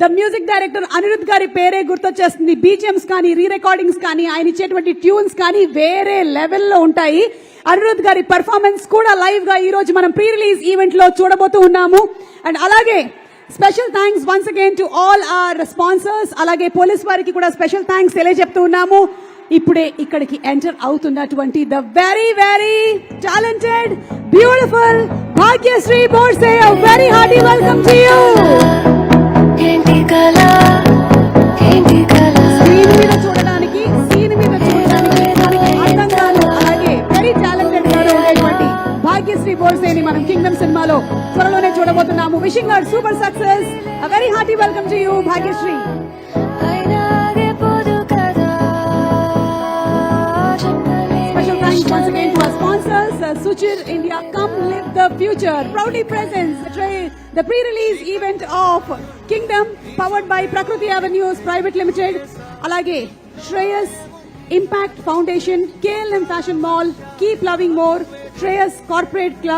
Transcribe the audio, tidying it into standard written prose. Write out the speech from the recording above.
The music director Anirudh గారి పేరే గుర్తొచ్చేస్తుంది. BGMs కానీ, రీ రికార్డింగ్స్ కానీ, ఆయన ఇచ్చేటువంటి ట్యూన్స్ కానీ వేరే లెవెల్లో ఉంటాయి. అనిరుద్ గారి పర్ఫార్మెన్స్ కూడా లైవ్ గా ఈ రోజు మనం ప్రీ రిలీజ్ ఈవెంట్ లో చూడబోతూ ఉన్నాము. అండ్ అలాగే special thanks once again to all are sponsors. అలాగే పోలీస్ వారికి కూడా స్పెషల్ థ్యాంక్స్ తెలియజెప్తూ ఉన్నాము. ఇప్పుడే ఇక్కడికి ఎంటర్ అవుతున్నటువంటి the very very talented beautiful Bhagyashri Borse, a very hearty welcome to you. Screen మీద చూడడానికి, సీన్ మీద చూడడానికి అందంగాను అలాగే వెరీ టాలెంటెడ్ గా ఉండేటువంటి భాగ్యశ్రీ బోర్సేని మనం కింగ్డమ్ సినిమాలో త్వరలోనే చూడబోతున్నాము. Wishing her super success. A very hearty welcome to you, Bhagyashri. Special thanks once again to our sponsors, Suchir India, Come Live the Future, proudly presents the pre-release event of Kingdom, powered by Prakriti Avenues Private Limited, alage Shreyas Impact Foundation, KLM Fashion Mall, Keep Loving More, Shreyas Corporate Club.